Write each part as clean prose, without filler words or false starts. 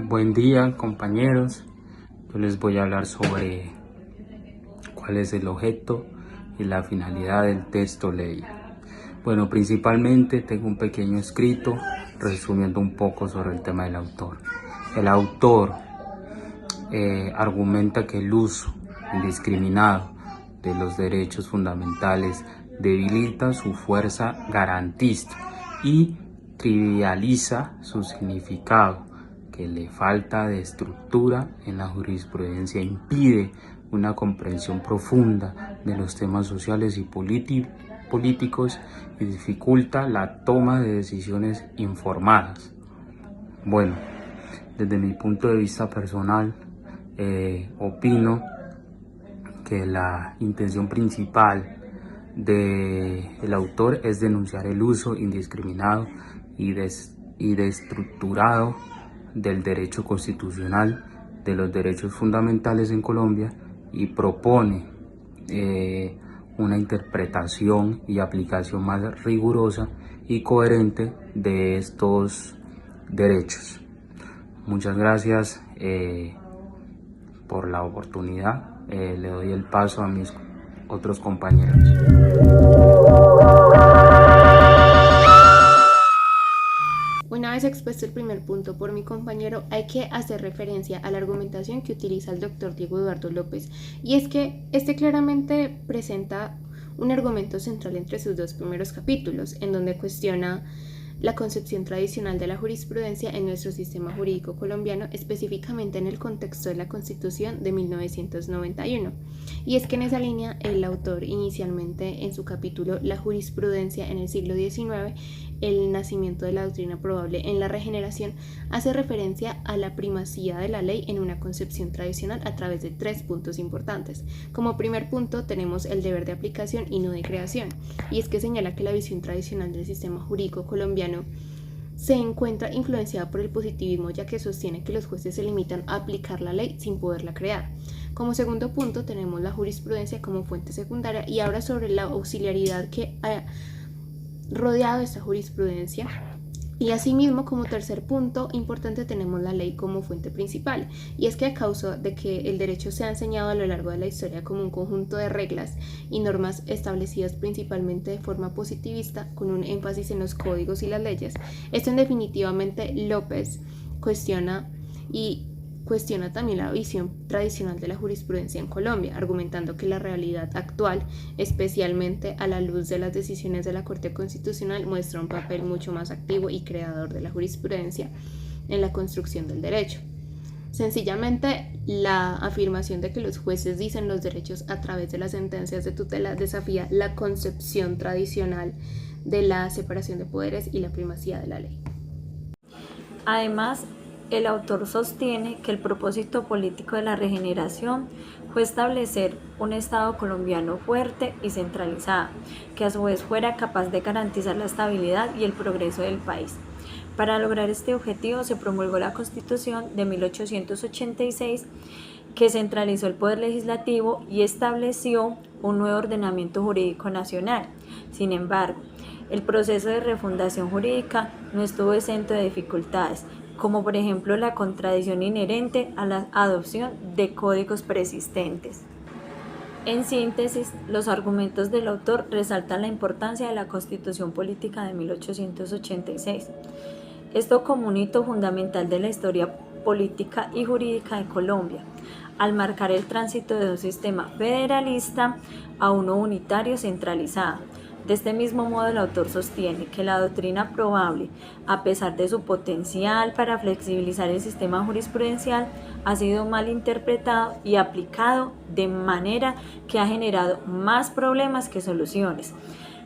Buen día, compañeros. Yo les voy a hablar sobre cuál es el objeto y la finalidad del texto ley. Bueno, principalmente tengo un pequeño escrito resumiendo un poco sobre el tema del autor. El autor argumenta que el uso indiscriminado de los derechos fundamentales debilita su fuerza garantista y trivializa su significado, que la falta de estructura en la jurisprudencia impide una comprensión profunda de los temas sociales y políticos y dificulta la toma de decisiones informadas. Bueno, desde mi punto de vista personal, opino que la intención principal del autor es denunciar el uso indiscriminado y destructurado del derecho constitucional, de los derechos fundamentales en Colombia, y propone una interpretación y aplicación más rigurosa y coherente de estos derechos. Muchas gracias por la oportunidad. Le doy el paso a mis otros compañeros. Una vez expuesto el primer punto por mi compañero, hay que hacer referencia a la argumentación que utiliza el doctor Diego Eduardo López, y es que este claramente presenta un argumento central entre sus dos primeros capítulos, en donde cuestiona la concepción tradicional de la jurisprudencia en nuestro sistema jurídico colombiano, específicamente en el contexto de la Constitución de 1991. Y es que en esa línea el autor inicialmente en su capítulo La jurisprudencia en el siglo XIX, el nacimiento de la doctrina probable en la regeneración, hace referencia a la primacía de la ley en una concepción tradicional a través de 3 puntos importantes. Como primer punto tenemos el deber de aplicación y no de creación, y es que señala que la visión tradicional del sistema jurídico colombiano se encuentra influenciada por el positivismo, ya que sostiene que los jueces se limitan a aplicar la ley sin poderla crear. Como segundo punto tenemos la jurisprudencia como fuente secundaria, y ahora sobre la auxiliaridad que ha rodeado esta jurisprudencia. Y asimismo, como tercer punto importante, tenemos la ley como fuente principal, y es que a causa de que el derecho se ha enseñado a lo largo de la historia como un conjunto de reglas y normas establecidas principalmente de forma positivista, con un énfasis en los códigos y las leyes, esto en definitivamente López cuestiona también la visión tradicional de la jurisprudencia en Colombia, argumentando que la realidad actual, especialmente a la luz de las decisiones de la Corte Constitucional, muestra un papel mucho más activo y creador de la jurisprudencia en la construcción del derecho. Sencillamente, la afirmación de que los jueces dicen los derechos a través de las sentencias de tutela desafía la concepción tradicional de la separación de poderes y la primacía de la ley. Además, el autor sostiene que el propósito político de la regeneración fue establecer un Estado colombiano fuerte y centralizado, que a su vez fuera capaz de garantizar la estabilidad y el progreso del país. Para lograr este objetivo se promulgó la Constitución de 1886, que centralizó el poder legislativo y estableció un nuevo ordenamiento jurídico nacional. Sin embargo, el proceso de refundación jurídica no estuvo exento de dificultades, como por ejemplo la contradicción inherente a la adopción de códigos preexistentes. En síntesis, los argumentos del autor resaltan la importancia de la Constitución Política de 1886. Esto como un hito fundamental de la historia política y jurídica de Colombia, al marcar el tránsito de un sistema federalista a uno unitario centralizado. De este mismo modo, el autor sostiene que la doctrina probable, a pesar de su potencial para flexibilizar el sistema jurisprudencial, ha sido mal interpretado y aplicado de manera que ha generado más problemas que soluciones.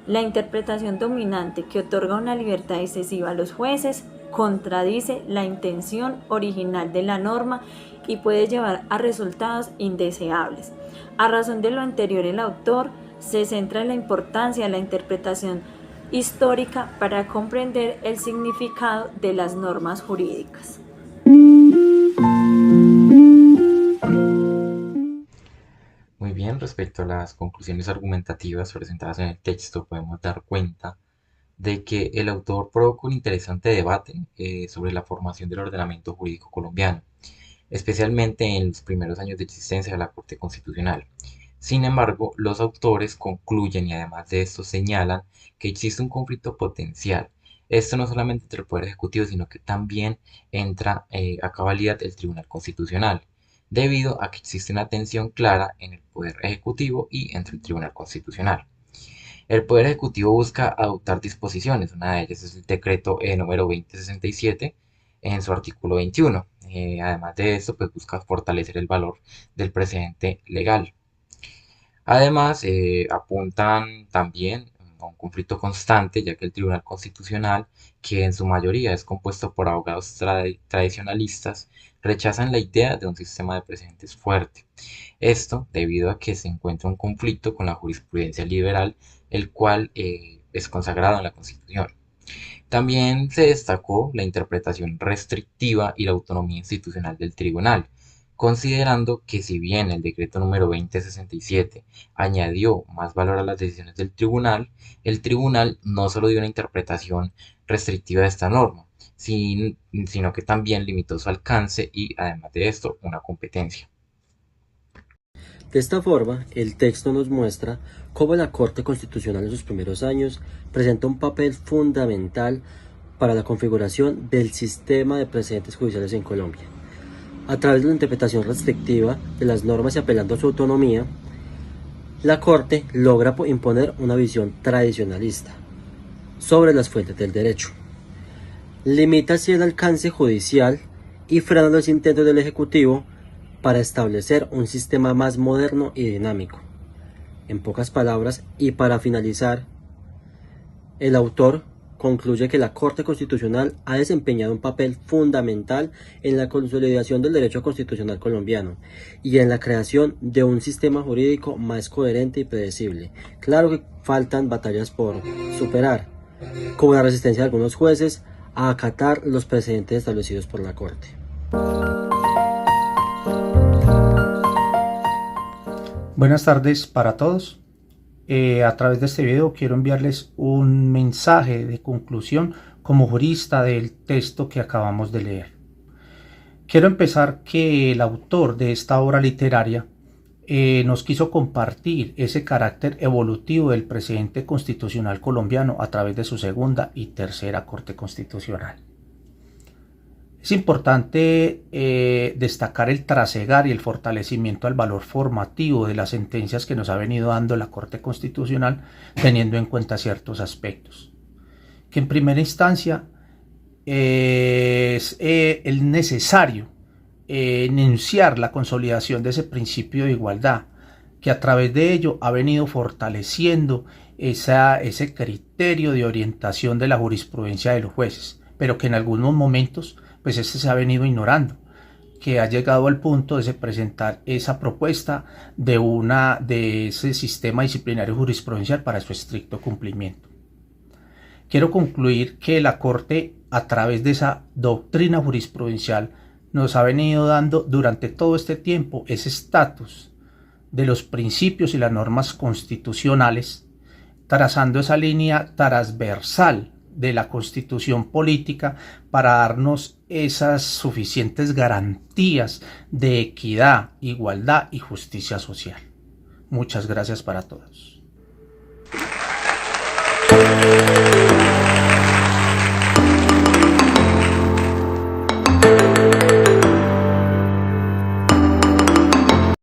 La interpretación dominante, que otorga una libertad excesiva a los jueces, contradice la intención original de la norma y puede llevar a resultados indeseables. A razón de lo anterior, el autor se centra en la importancia de la interpretación histórica para comprender el significado de las normas jurídicas. Muy bien, respecto a las conclusiones argumentativas presentadas en el texto, podemos dar cuenta de que el autor provoca un interesante debate sobre la formación del ordenamiento jurídico colombiano, especialmente en los primeros años de existencia de la Corte Constitucional. Sin embargo, los autores concluyen y además de esto señalan que existe un conflicto potencial. Esto no solamente entre el Poder Ejecutivo, sino que también entra a cabalidad el Tribunal Constitucional, debido a que existe una tensión clara en el Poder Ejecutivo y entre el Tribunal Constitucional. El Poder Ejecutivo busca adoptar disposiciones, una de ellas es el decreto número 2067 en su artículo 21. Además de esto, pues busca fortalecer el valor del precedente legal. Además, apuntan también a un conflicto constante, ya que el Tribunal Constitucional, que en su mayoría es compuesto por abogados tradicionalistas, rechazan la idea de un sistema de precedentes fuerte. Esto debido a que se encuentra un conflicto con la jurisprudencia liberal, el cual es consagrado en la Constitución. También se destacó la interpretación restrictiva y la autonomía institucional del tribunal, considerando que si bien el decreto número 2067 añadió más valor a las decisiones del tribunal, el tribunal no solo dio una interpretación restrictiva de esta norma, sino que también limitó su alcance y, además de esto, una competencia. De esta forma, el texto nos muestra cómo la Corte Constitucional en sus primeros años presenta un papel fundamental para la configuración del sistema de precedentes judiciales en Colombia. A través de la interpretación restrictiva de las normas y apelando a su autonomía, la Corte logra imponer una visión tradicionalista sobre las fuentes del derecho. Limita así el alcance judicial y frena los intentos del Ejecutivo para establecer un sistema más moderno y dinámico. En pocas palabras, y para finalizar, el autor concluye que la Corte Constitucional ha desempeñado un papel fundamental en la consolidación del derecho constitucional colombiano y en la creación de un sistema jurídico más coherente y predecible. Claro que faltan batallas por superar, como la resistencia de algunos jueces a acatar los precedentes establecidos por la Corte. Buenas tardes para todos. A través de este video quiero enviarles un mensaje de conclusión como jurista del texto que acabamos de leer. Quiero empezar que el autor de esta obra literaria nos quiso compartir ese carácter evolutivo del precedente constitucional colombiano a través de su segunda y tercera Corte Constitucional. Es importante destacar el trasegar y el fortalecimiento al valor formativo de las sentencias que nos ha venido dando la Corte Constitucional, teniendo en cuenta ciertos aspectos. Que en primera instancia es necesario enunciar la consolidación de ese principio de igualdad, que a través de ello ha venido fortaleciendo ese criterio de orientación de la jurisprudencia de los jueces, pero que en algunos momentos pues se ha venido ignorando, que ha llegado al punto de presentar esa propuesta de ese sistema disciplinario jurisprudencial para su estricto cumplimiento. Quiero concluir que la Corte, a través de esa doctrina jurisprudencial, nos ha venido dando durante todo este tiempo ese estatus de los principios y las normas constitucionales, trazando esa línea transversal de la Constitución política para darnos esas suficientes garantías de equidad, igualdad y justicia social. Muchas gracias para todos.